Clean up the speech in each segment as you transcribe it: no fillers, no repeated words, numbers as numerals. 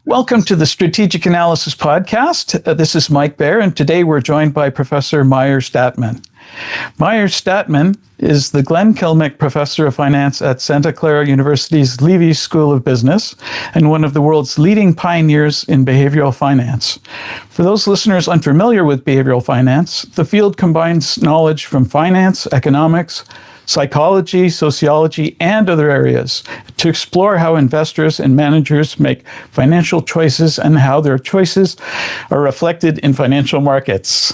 Welcome to the Strategic Analysis Podcast. This is Mike Baer, and today we're joined by Professor Meir Statman. Meir Statman is the Glenn Kilmick Professor of Finance at Santa Clara University's Levy School of Business and one of the world's leading pioneers in behavioral finance. For those listeners unfamiliar with behavioral finance, the field combines knowledge from finance, economics, psychology, sociology, and other areas to explore how investors and managers make financial choices and how their choices are reflected in financial markets.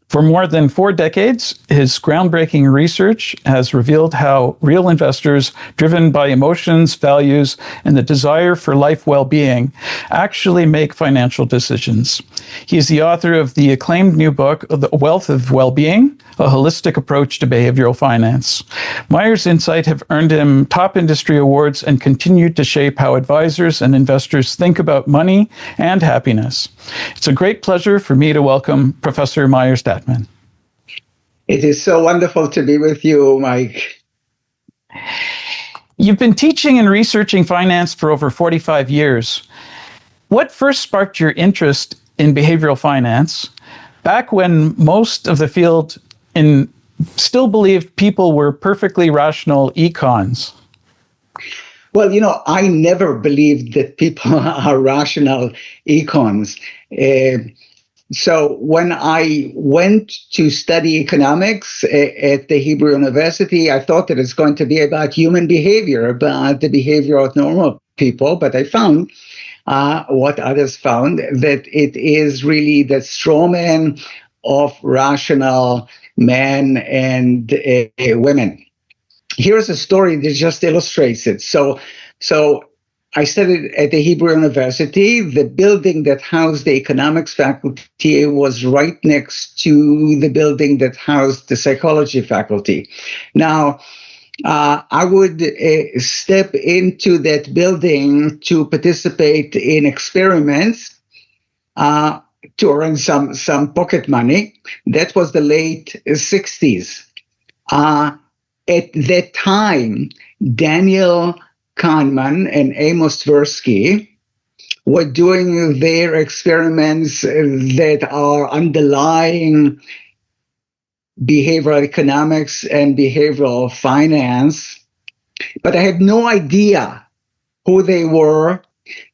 For more than 4 decades, his groundbreaking research has revealed how real investors, driven by emotions, values, and the desire for life well-being, actually make financial decisions. He is the author of the acclaimed new book, The Wealth of Wellbeing, a holistic approach to behavioral finance. Meir's insight have earned him top industry awards and continued to shape how advisors and investors think about money and happiness. It's a great pleasure for me to welcome Professor Meir Statman. It is so wonderful to be with you, Mike. You've been teaching and researching finance for over 45 years. What first sparked your interest in behavioral finance back when most of the field still believed people were perfectly rational econs? Well, I never believed that people are rational econs. So when I went to study economics at the Hebrew University, I thought that it's going to be about human behavior, about the behavior of normal people. But I found what others found, that it is really the straw man of rational men and women. Here's a story that just illustrates it. So I studied at the Hebrew University. The building that housed the economics faculty was right next to the building that housed the psychology faculty. Now, I would step into that building to participate in experiments to earn some pocket money. That was the late 60s. At that time, Daniel Kahneman and Amos Tversky were doing their experiments that are underlying behavioral economics and behavioral finance, but I had no idea who they were.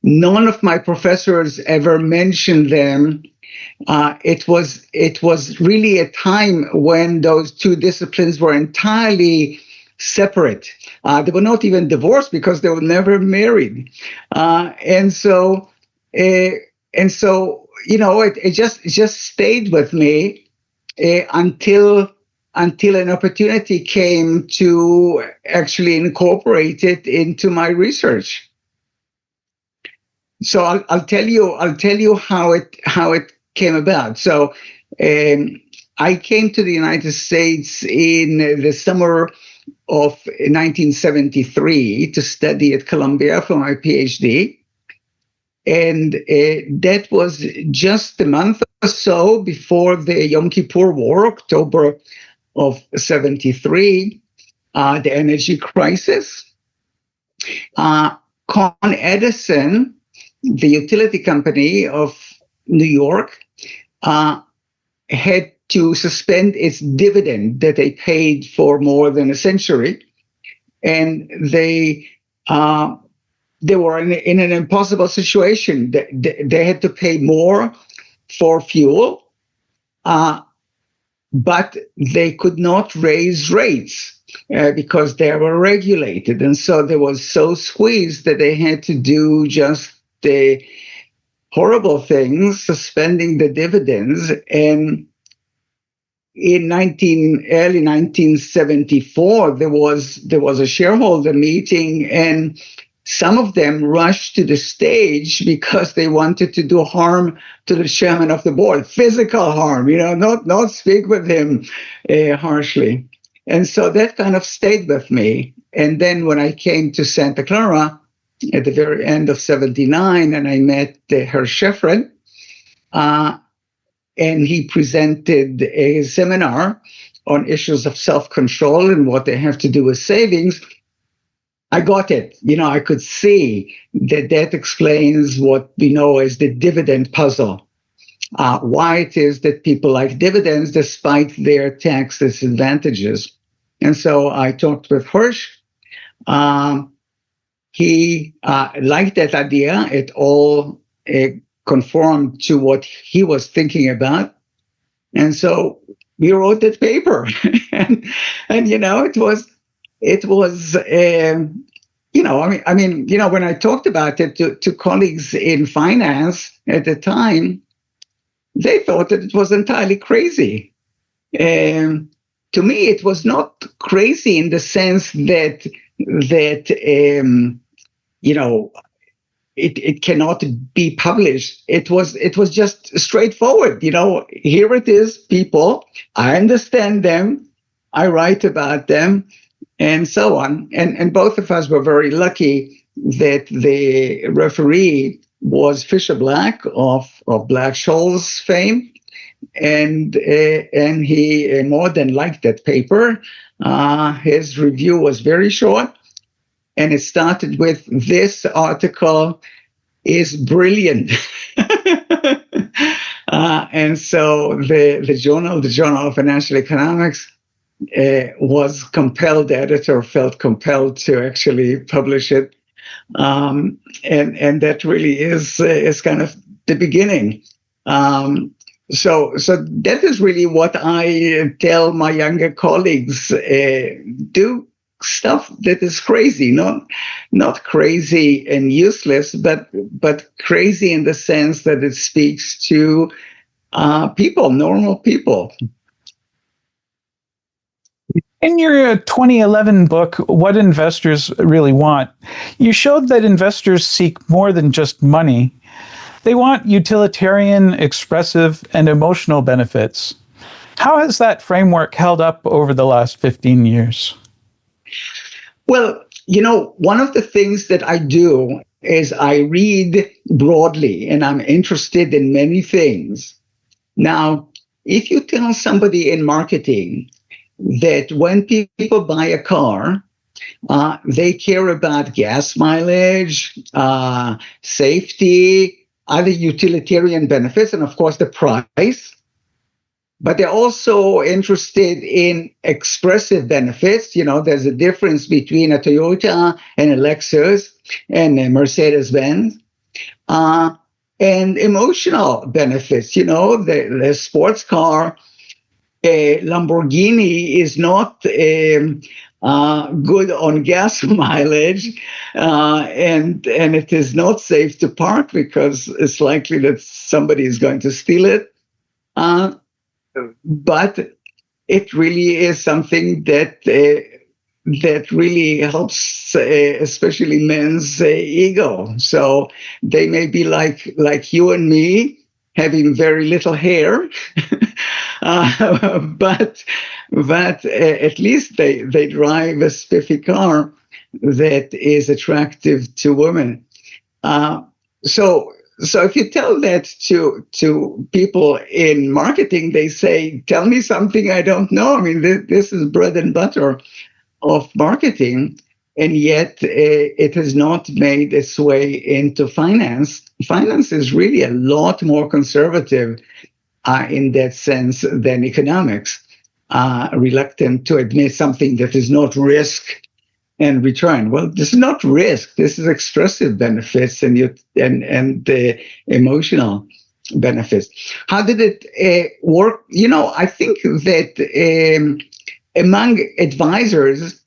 None of my professors ever mentioned them. It was really a time when those two disciplines were entirely separate. They were not even divorced because they were never married, and so it just stayed with me until an opportunity came to actually incorporate it into my research. So I'll tell you how it came about. So I came to the United States in the summer of 1973 to study at Columbia for my PhD. And that was just a month or so before the Yom Kippur War, October of 73, the energy crisis. Con Edison, the utility company of New York, had to suspend its dividend that they paid for more than a century, and they were in an impossible situation. They had to pay more for fuel, but they could not raise rates because they were regulated, and so they were so squeezed that they had to do just the horrible things, suspending the dividends. And in early 1974, there was a shareholder meeting, and some of them rushed to the stage because they wanted to do harm to the chairman of the board, physical harm, not speak with him harshly. And so that kind of stayed with me. And then when I came to Santa Clara at the very end of 79, and I met Herr Schefren, and he presented a seminar on issues of self-control and what they have to do with savings. I got it. I could see that explains what we know as the dividend puzzle. Why it is that people like dividends despite their tax disadvantages. And so I talked with Hirsch. He liked that idea. It all conformed to what he was thinking about. And so we wrote that paper. and it was when I talked about it to colleagues in finance at the time, they thought that it was entirely crazy. To me, it was not crazy in the sense that it cannot be published. It was just straightforward. Here it is, people. I understand them. I write about them, and so on. And both of us were very lucky that the referee was Fisher Black of Black-Scholes fame, and he more than liked that paper. His review was very short, and it started with, "This article is brilliant." And so the Journal of Financial Economics was compelled, the editor felt compelled to actually publish it. And that really is kind of the beginning. So that is really what I tell my younger colleagues: do stuff that is crazy, not crazy and useless, but crazy in the sense that it speaks to people, normal people. In your 2011 book, What Investors Really Want, you showed that investors seek more than just money. They want utilitarian, expressive, and emotional benefits. How has that framework held up over the last 15 years? Well, one of the things that I do is I read broadly, and I'm interested in many things. Now, if you tell somebody in marketing that when people buy a car, they care about gas mileage, safety, other utilitarian benefits, and of course the price, but they're also interested in expressive benefits. There's a difference between a Toyota and a Lexus and a Mercedes-Benz. And emotional benefits. The sports car, a Lamborghini, is not good on gas mileage, and it is not safe to park because it's likely that somebody is going to steal it. But it really is something that really helps, especially men's ego. So they may be like you and me, having very little hair, but at least they drive a spiffy car that is attractive to women. So if you tell that to people in marketing, they say, "Tell me something I don't know." I mean, this is bread and butter of marketing, and yet it has not made its way into finance. Finance is really a lot more conservative in that sense than economics, reluctant to admit something that is not risk and return. Well, this is not risk. This is expressive benefits and the emotional benefits. How did it work? I think that among advisors,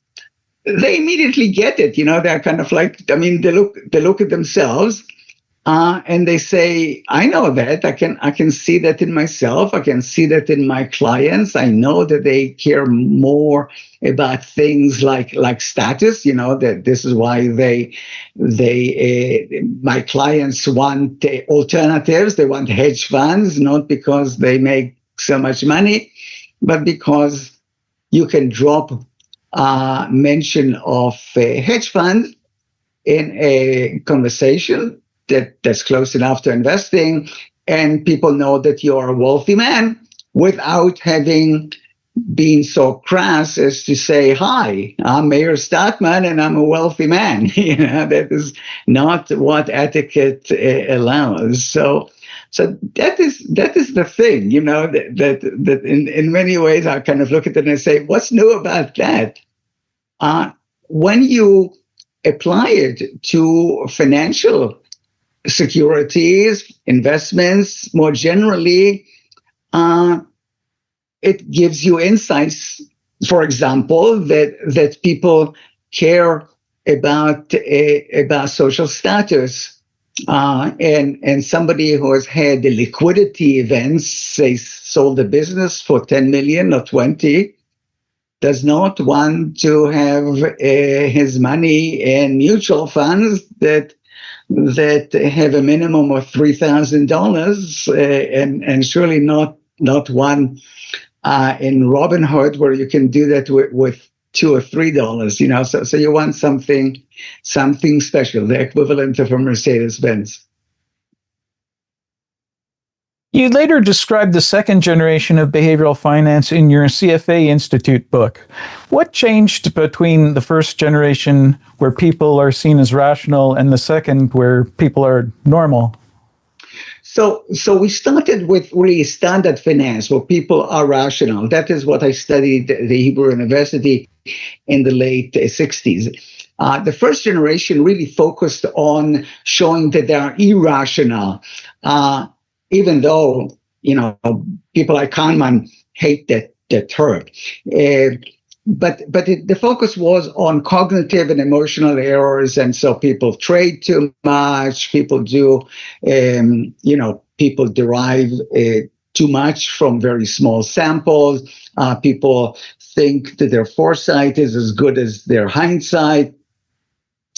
they immediately get it. They're kind of like, they look at themselves and they say, "I know that. I can see that in myself. I can see that in my clients. I know that they care more about things like status. That this is why my clients want alternatives. They want hedge funds, not because they make so much money, but because you can drop mention of a hedge fund in a conversation that's close enough to investing, and people know that you're a wealthy man without having being so crass as to say, "Hi, I'm Meir Statman, and I'm a wealthy man." That is not what etiquette allows. So that is the thing, that in many ways I kind of look at it and I say, what's new about that? When you apply it to financial securities, investments, more generally, it gives you insights, for example, that people care about social status. And somebody who has had the liquidity events, say sold a business for 10 million or 20, does not want to have his money in mutual funds that have a minimum of $3,000, and surely not one in Robinhood, where you can do that with $2 or $3. So you want something special, the equivalent of a Mercedes-Benz. You later described the second generation of behavioral finance in your CFA Institute book. What changed between the first generation, where people are seen as rational, and the second, where people are normal? So we started with really standard finance, where people are rational. That is what I studied at the Hebrew University in the late 60s. The first generation really focused on showing that they are irrational, even though, people like Kahneman hate that term. But the focus was on cognitive and emotional errors, and so people trade too much. People do, people derive too much from very small samples. People think that their foresight is as good as their hindsight,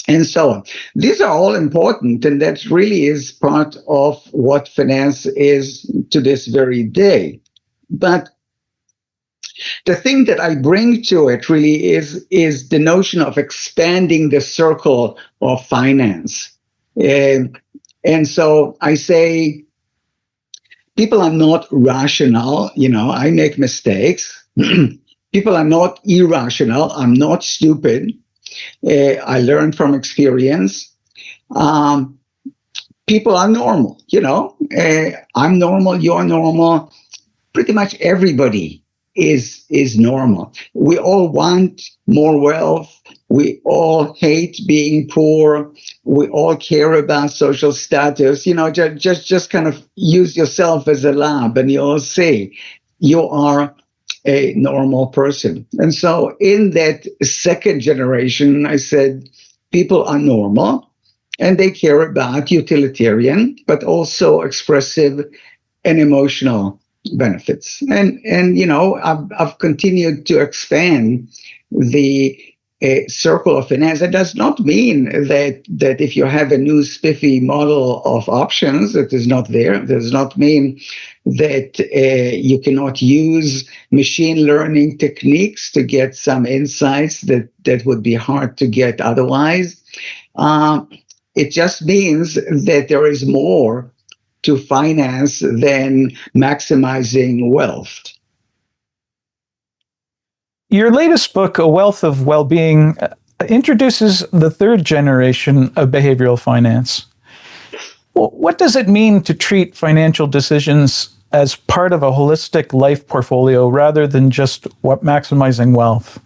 and so on. These are all important, and that really is part of what finance is to this very day. But the thing that I bring to it really is the notion of expanding the circle of finance. And so I say, people are not rational. I make mistakes. People are not irrational. I'm not stupid. I learned from experience. People are normal. I'm normal. You're normal. Pretty much everybody is normal. We all want more wealth. We all hate being poor. We all care about social status. Just kind of use yourself as a lab, and you'll see you are a normal person. And so in that second generation, I said, people are normal, and they care about utilitarian, but also expressive and emotional benefits. And I've continued to expand the circle of finance. It does not mean that if you have a new spiffy model of options that is not there, it does not mean that you cannot use machine learning techniques to get some insights that would be hard to get otherwise. It just means that there is more to finance than maximizing wealth. Your latest book, A Wealth of Wellbeing, introduces the third generation of behavioral finance. What does it mean to treat financial decisions as part of a holistic life portfolio rather than just maximizing wealth?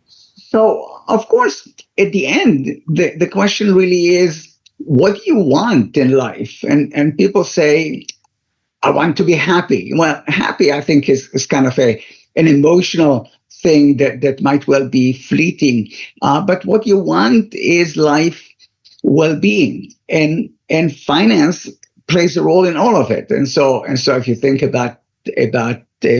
So, of course, at the end, the question really is, what do you want in life? And people say, I want to be happy. Well, happy, I think, is kind of an emotional thing that might well be fleeting. But what you want is life well-being, and finance plays a role in all of it. And so if you think about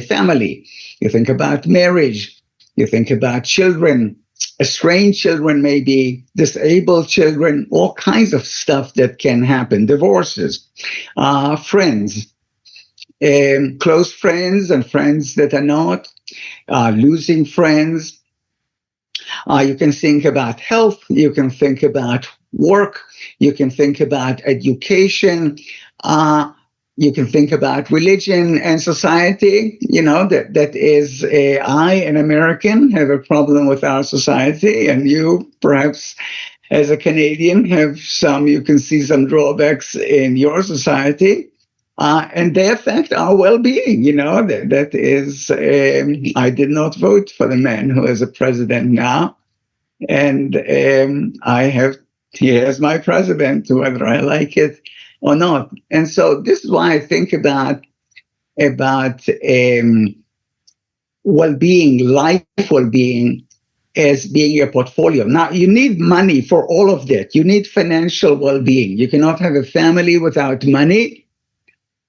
family, you think about marriage, you think about children, estranged children, maybe disabled children, all kinds of stuff that can happen, divorces, friends, close friends and friends that are not, losing friends. You can think about health, you can think about work, you can think about education. You can think about religion and society. That is, I, an American, have a problem with our society, and you, perhaps, as a Canadian, you can see some drawbacks in your society. And they affect our well-being. That is, I did not vote for the man who is a president now. And he is my president, whether I like it or not. And so this is why I think about well-being, life well-being, as being a portfolio. Now, you need money for all of that. You need financial well-being. You cannot have a family without money.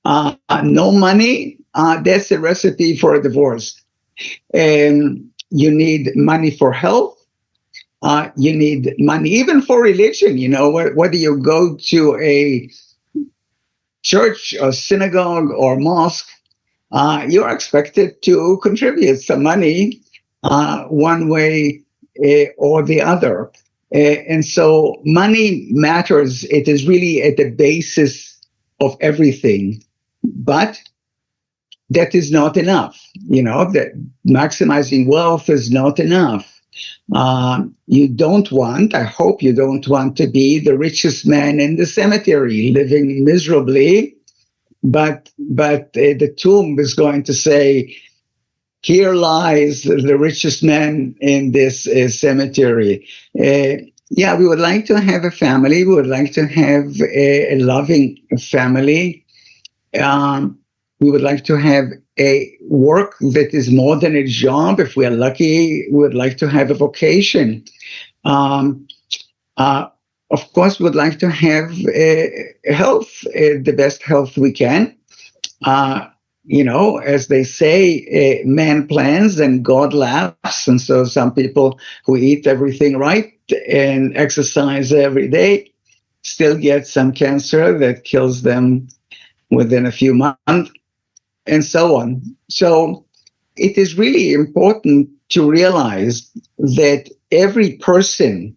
No money, that's a recipe for a divorce. You need money for health. You need money even for religion. Whether you go to a church or synagogue or mosque, you're expected to contribute some money one way or the other. And so money matters. It is really at the basis of everything. But that is not enough. That maximizing wealth is not enough. I hope you don't want to be the richest man in the cemetery living miserably, but the tomb is going to say, here lies the richest man in this cemetery. We would like to have a family. We would like to have a loving family. We would like to have a work that is more than a job. If we are lucky, we would like to have a vocation. Of course, we would like to have health, the best health we can. As they say, man plans and God laughs. And so some people who eat everything right and exercise every day still get some cancer that kills them within a few months, and so on. So it is really important to realize that every person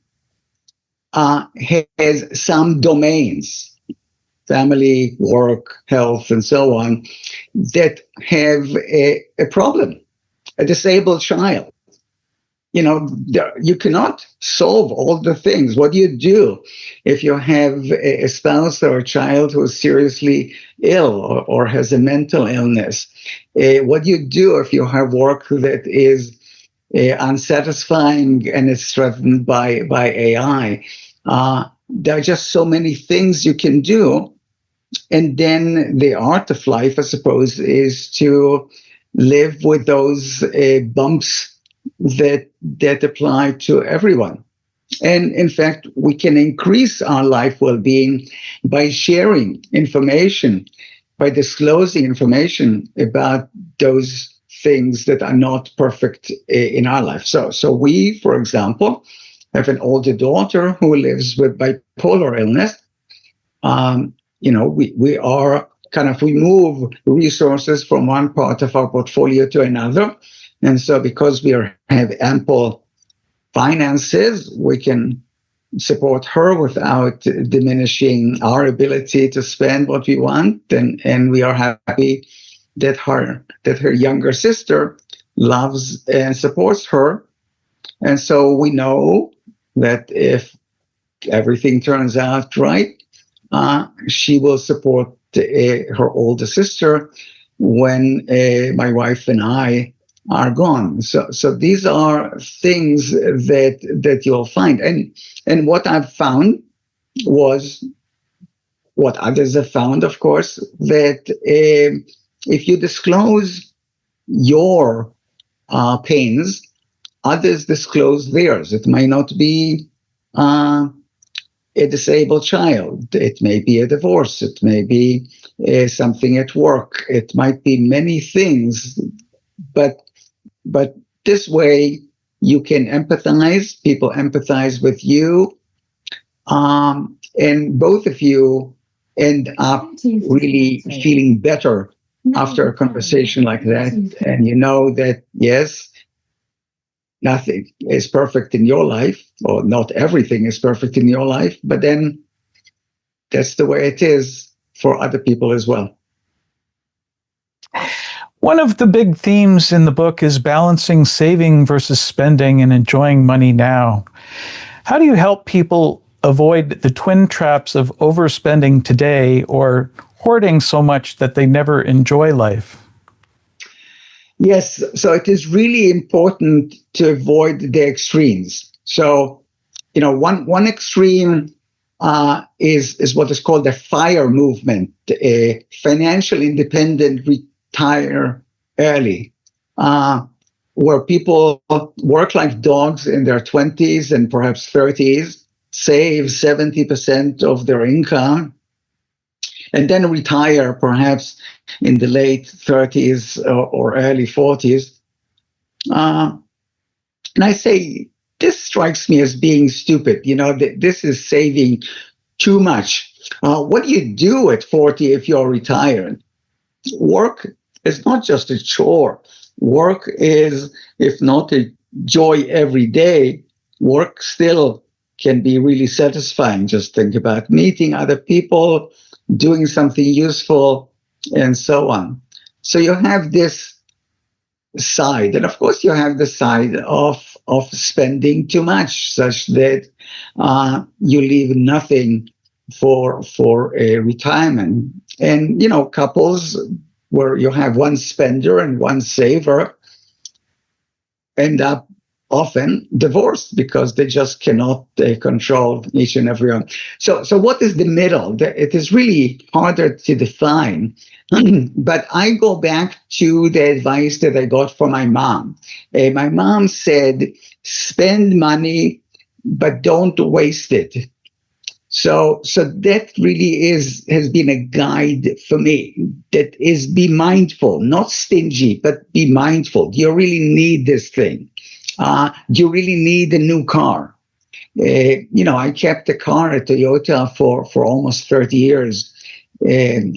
has some domains, family, work, health, and so on, that have a problem, a disabled child. You cannot solve all the things. What do you do if you have a spouse or a child who is seriously ill or has a mental illness? What do you do if you have work that is unsatisfying and is threatened by AI? There are just so many things you can do. And then the art of life, I suppose, is to live with those bumps that apply to everyone. And in fact, we can increase our life well-being by sharing information, by disclosing information about those things that are not perfect in our life. So we, for example, have an older daughter who lives with bipolar illness. We move resources from one part of our portfolio to another. And so because we have ample finances, we can support her without diminishing our ability to spend what we want. And we are happy that her younger sister loves and supports her. And so we know that if everything turns out right, she will support her older sister when my wife and I are gone. So these are things that you'll find. And what I've found was what others have found, of course, that if you disclose your pains, others disclose theirs. It may not be a disabled child. It may be a divorce. It may be something at work. It might be many things, but this way you can empathize. People empathize with you, and both of you end up really feeling better after a conversation like that. And you know that, yes, nothing is perfect in your life, or not everything is perfect in your life, but then that's the way it is for other people as well. One of the big themes in the book is balancing saving versus spending and enjoying money now. How do you help people avoid the twin traps of overspending today or hoarding so much that they never enjoy life? Yes, so it is really important to avoid the extremes. So, one extreme is what is called the FIRE movement, financial independent retire early, where people work like dogs in their 20s and perhaps 30s, save 70% of their income, and then retire perhaps in the late 30s or early 40s. And I say, this strikes me as being stupid. This is saving too much. What do you do at 40 if you're retired? Work is not just a chore. Work is, if not a joy every day, work still can be really satisfying. Just think about meeting other people, doing something useful, and so on. So you have this side, and of course you have the side of spending too much, such that you leave nothing for a retirement. And couples where you have one spender and one saver end up often divorced because they just cannot control each and every one. So what is the middle? It is really harder to define. But I go back to the advice that I got from my mom. My mom said, spend money, but don't waste it. So that really has been a guide for me. That is, be mindful, not stingy, but be mindful. Do you really need this thing? Do you really need a new car? I kept a car at Toyota for almost 30 years and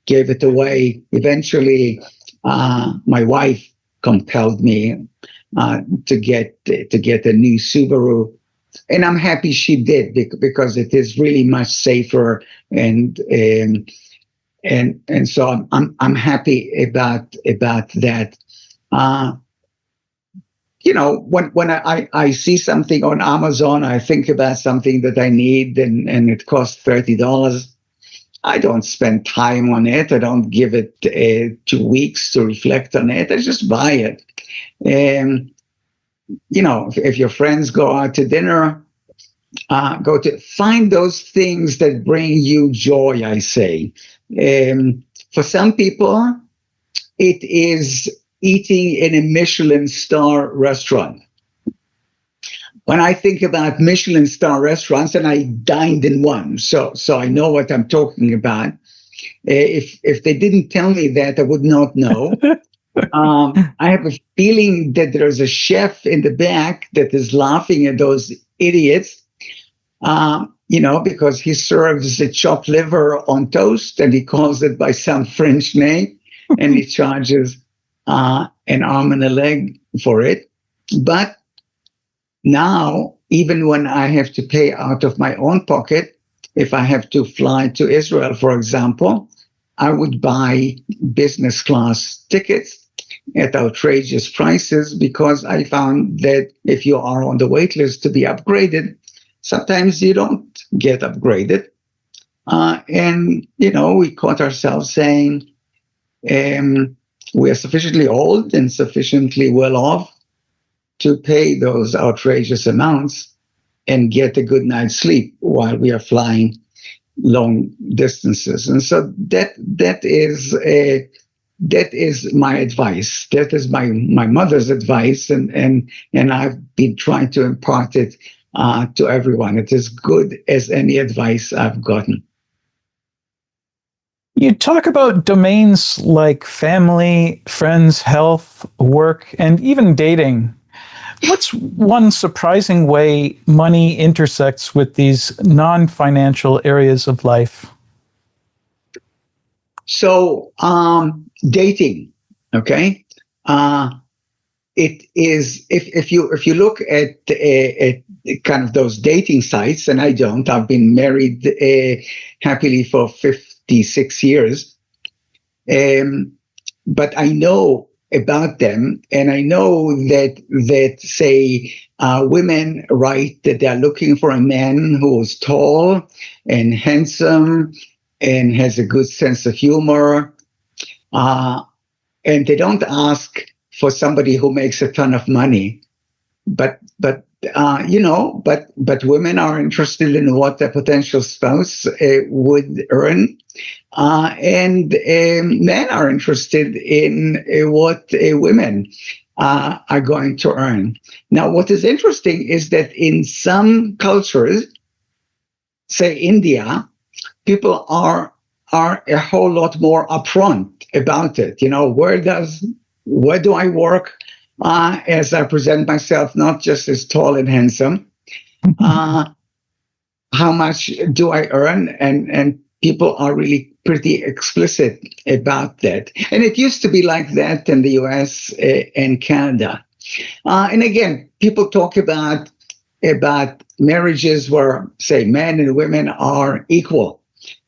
gave it away. Eventually, my wife compelled me to get a new Subaru. And I'm happy she did, because it is really much safer, and so I'm happy about that. When I see something on Amazon, I think about something that I need, and it costs $30. I don't spend time on it. I don't give it 2 weeks to reflect on it. I just buy it. And if your friends go out to dinner, go to find those things that bring you joy, I say. For some people, it is eating in a Michelin star restaurant. When I think about Michelin star restaurants, and I dined in one, so I know what I'm talking about. If they didn't tell me that, I would not know. I have a feeling that there's a chef in the back that is laughing at those idiots, because he serves a chopped liver on toast and he calls it by some French name, and he charges an arm and a leg for it. But now, even when I have to pay out of my own pocket, if I have to fly to Israel, for example, I would buy business class tickets at outrageous prices, because I found that if you are on the wait list to be upgraded, sometimes you don't get upgraded. And we caught ourselves saying, we are sufficiently old and sufficiently well off to pay those outrageous amounts and get a good night's sleep while we are flying long distances. And so that is my advice. That is my mother's advice, and I've been trying to impart it to everyone. It is good as any advice I've gotten. You talk about domains like family, friends, health, work, and even dating. What's one surprising way money intersects with these non-financial areas of life? So, dating, okay? It is, if you look at kind of those dating sites, and I don't. I've been married happily for 56 years. but I know about them, and I know that say women write that they are looking for a man who is tall and handsome and has a good sense of humor, and they don't ask for somebody who makes a ton of money, but women are interested in what their potential spouse would earn, and men are interested in what women are going to earn. Now, what is interesting is that in some cultures, say India, people are a whole lot more upfront about it. Where do I work? As I present myself, not just as tall and handsome. How much do I earn? And people are really pretty explicit about that. And it used to be like that in the US and Canada. And again, people talk about marriages where, say, men and women are equal.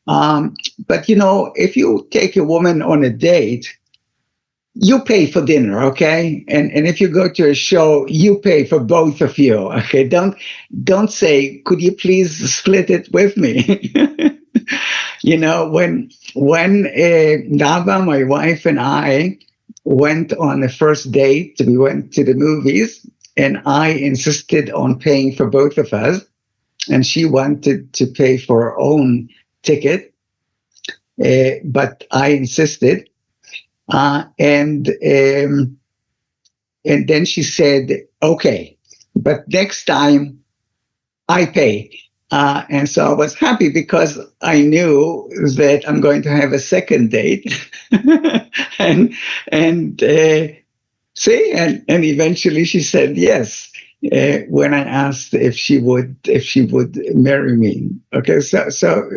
But if you take a woman on a date, you pay for dinner, okay? And if you go to a show, you pay for both of you, okay? Don't say, could you please split it with me? When Nava, my wife, and I went on the first date, we went to the movies, and I insisted on paying for both of us, and she wanted to pay for her own ticket, but I insisted. And then she said, okay, but next time I pay. And so I was happy because I knew that I'm going to have a second date. and eventually she said yes, when I asked if she would marry me. Okay. So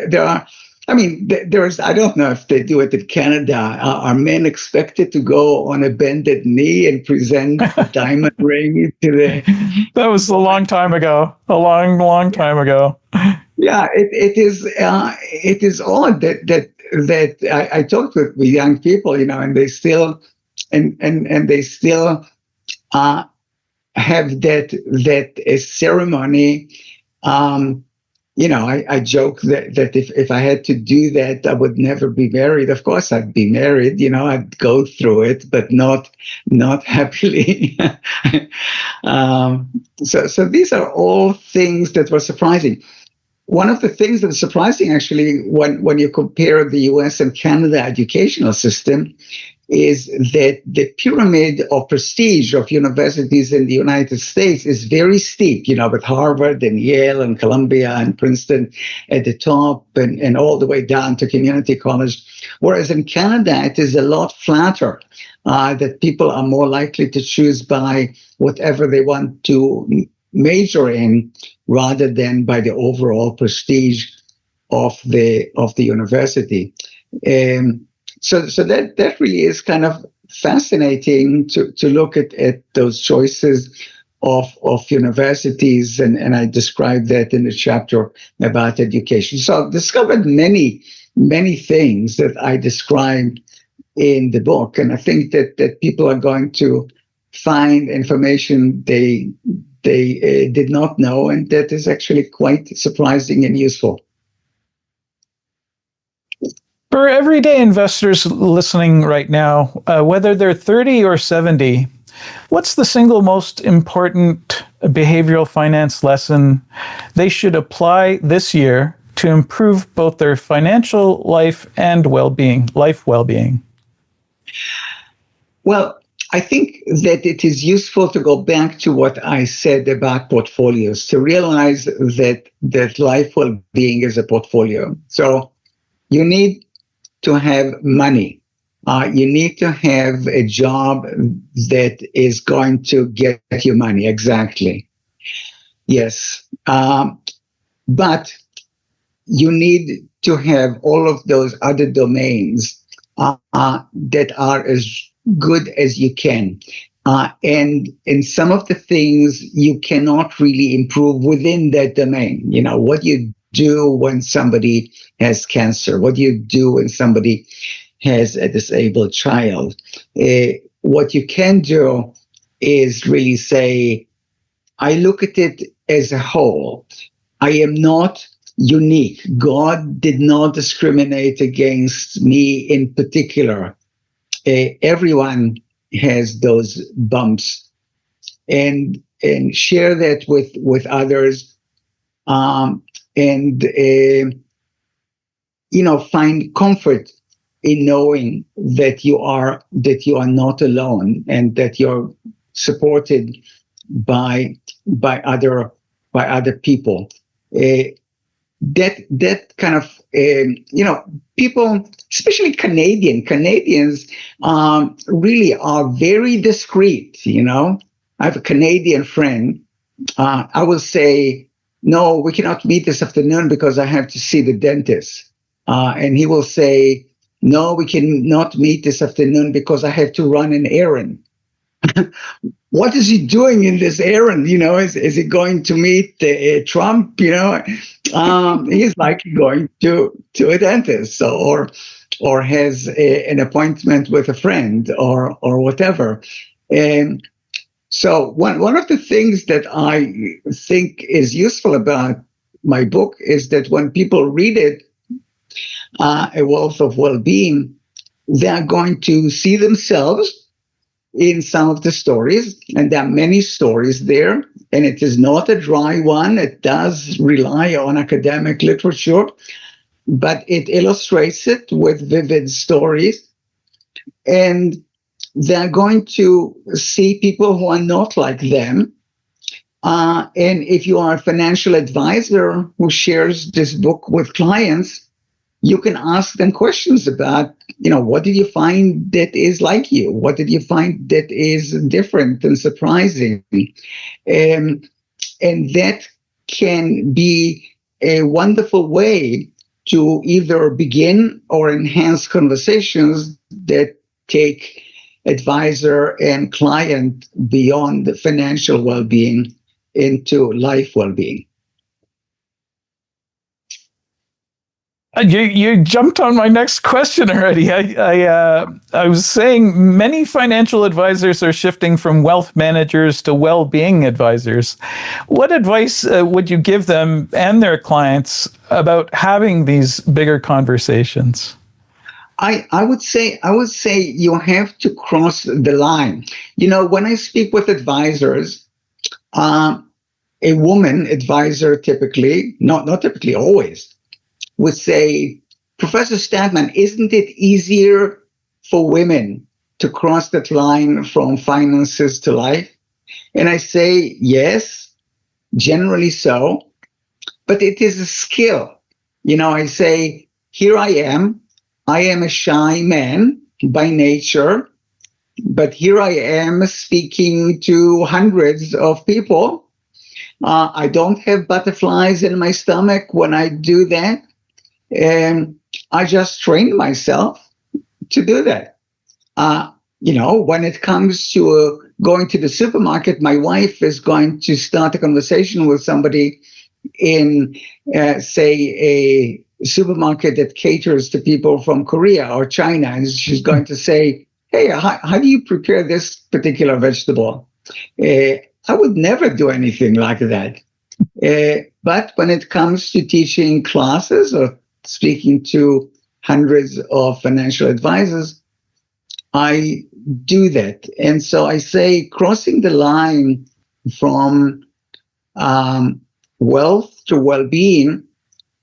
there are, there's, I don't know if they do it in Canada. Are men expected to go on a bended knee and present a diamond ring to the... That was a long time ago. A long time ago. Yeah, it is odd that I talked with young people, and they still and they still have that ceremony. I joke that if I had to do that, I would never be married. Of course, I'd be married. I'd go through it, but not happily. So these are all things that were surprising. One of the things that's surprising, actually, when you compare the US and Canada educational system, is that the pyramid of prestige of universities in the United States is very steep, with Harvard and Yale and Columbia and Princeton at the top and all the way down to community college. Whereas in Canada, it is a lot flatter, that people are more likely to choose by whatever they want to major in rather than by the overall prestige of the university. So that really is kind of fascinating to look at those choices of universities, and I described that in the chapter about education. So I've discovered many things that I described in the book, and I think that people are going to find information they did not know, and that is actually quite surprising and useful. For everyday investors listening right now, whether they're 30 or 70, what's the single most important behavioral finance lesson they should apply this year to improve both their financial life and life well-being? Well, I think that it is useful to go back to what I said about portfolios, to realize that life well-being is a portfolio. So you need to have money. You need to have a job that is going to get you money. Exactly. Yes. But you need to have all of those other domains that are as good as you can. And in some of the things you cannot really improve within that domain. What you do when somebody has cancer, what do you do when somebody has a disabled child. What you can do is really say, I look at it as a whole. I am not unique. God did not discriminate against me in particular. Everyone has those bumps, and share that with others, and find comfort in knowing that you are not alone, and that you're supported by other people. That kind of people, especially Canadians, really are very discreet. I have a Canadian friend. I will say, no, we cannot meet this afternoon because I have to see the dentist. And he will say, no, we cannot meet this afternoon because I have to run an errand. What is he doing in this errand? Is he going to meet Trump? He's likely going to a dentist, or has an appointment with a friend, or whatever. And so one of the things that I think is useful about my book is that when people read it, A Wealth of Wellbeing, they're going to see themselves in some of the stories, and there are many stories there, and it is not a dry one. It does rely on academic literature, but it illustrates it with vivid stories, and they're going to see people who are not like them. And if you are a financial advisor who shares this book with clients, you can ask them questions about, what did you find that is like you? What did you find that is different and surprising? And that can be a wonderful way to either begin or enhance conversations that take advisor and client beyond financial well-being into life well-being. You jumped on my next question already. I was saying many financial advisors are shifting from wealth managers to well-being advisors. What advice would you give them and their clients about having these bigger conversations? I would say you have to cross the line. When I speak with advisors, a woman advisor typically, not typically, always, would say, Professor Statman, isn't it easier for women to cross that line from finances to life? And I say, yes, generally so, but it is a skill. I say, here I am a shy man by nature, but here I am speaking to hundreds of people. I don't have butterflies in my stomach when I do that. And I just trained myself to do that. When it comes to going to the supermarket, my wife is going to start a conversation with somebody in, say, a supermarket that caters to people from Korea or China. And she's going to say, hey, how do you prepare this particular vegetable? I would never do anything like that. But when it comes to teaching classes or speaking to hundreds of financial advisors, I do that. And so I say crossing the line from wealth to well-being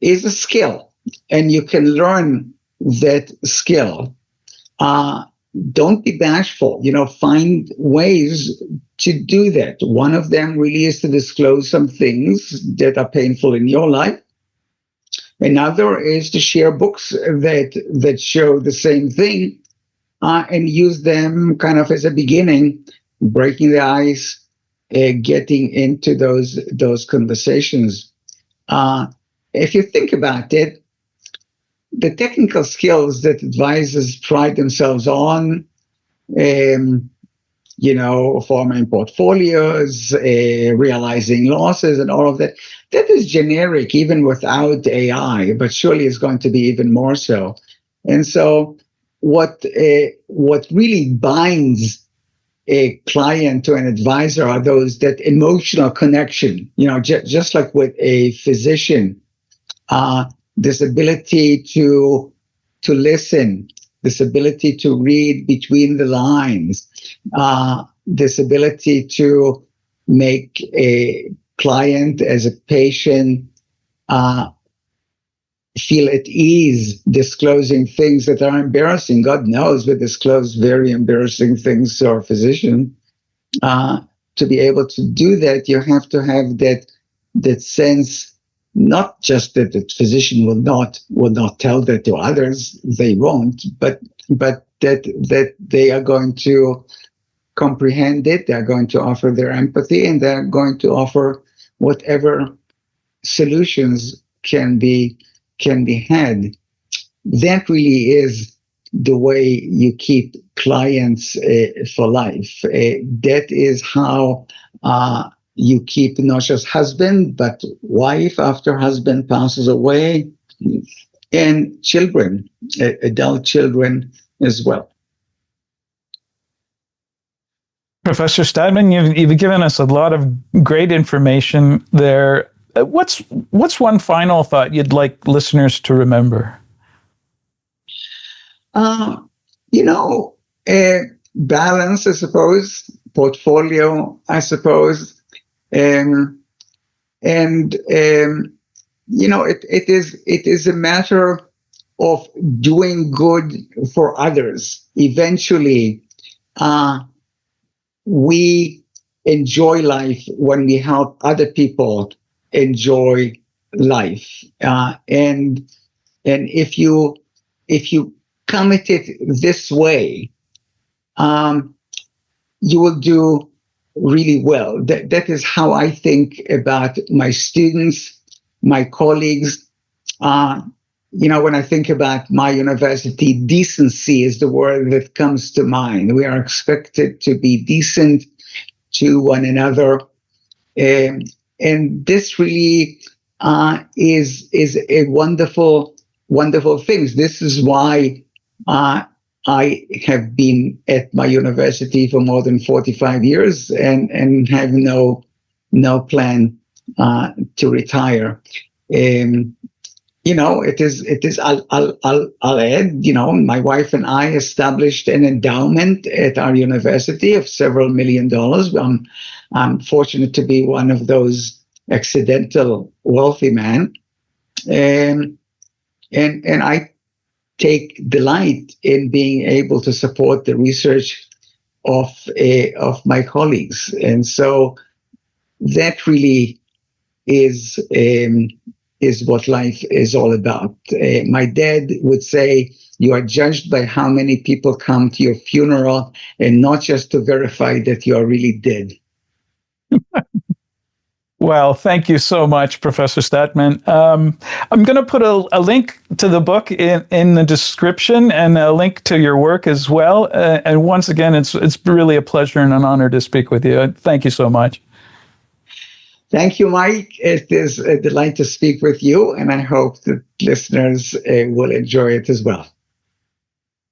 is a skill, and you can learn that skill. Don't be bashful, find ways to do that. One of them really is to disclose some things that are painful in your life. Another is to share books that show the same thing, and use them kind of as a beginning, breaking the ice, getting into those conversations. If you think about it, the technical skills that advisors pride themselves on, forming portfolios, realizing losses, and all of that, that is generic even without AI, but surely it's going to be even more so. And so what really binds a client to an advisor are those that emotional connection. Just like with a physician, this ability to listen, this ability to read between the lines, this ability to make a client as a patient feel at ease disclosing things that are embarrassing. God knows we disclose very embarrassing things to our physician. To be able to do that, you have to have that sense, not just that the physician will not tell that to others, they won't, but that they are going to comprehend it, they're going to offer their empathy, and they're going to offer whatever solutions can be had. That really is the way you keep clients for life. That is how you keep not just husband, but wife after husband passes away, and children, adult children as well. Professor Statman, you've given us a lot of great information there. What's one final thought you'd like listeners to remember? Balance, I suppose, portfolio, I suppose, it is a matter of doing good for others. Eventually, we enjoy life when we help other people enjoy life, and if you come at it this way, you will do really well. That is how I think about my students, my colleagues. When I think about my university, decency is the word that comes to mind. We are expected to be decent to one another. And this really is a wonderful thing. This is why I have been at my university for more than 45 years and have no plan to retire. It is. I'll add. My wife and I established an endowment at our university of several $1 million. I'm fortunate to be one of those accidental wealthy men, and I take delight in being able to support the research of my colleagues, and so that really is what life is all about. My dad would say, "You are judged by how many people come to your funeral, and not just to verify that you are really dead." Well, thank you so much, Professor Statman. I'm going to put a link to the book in the description, and a link to your work as well. And once again, it's really a pleasure and an honor to speak with you. Thank you so much. Thank you, Mike. It is a delight to speak with you, and I hope that listeners will enjoy it as well.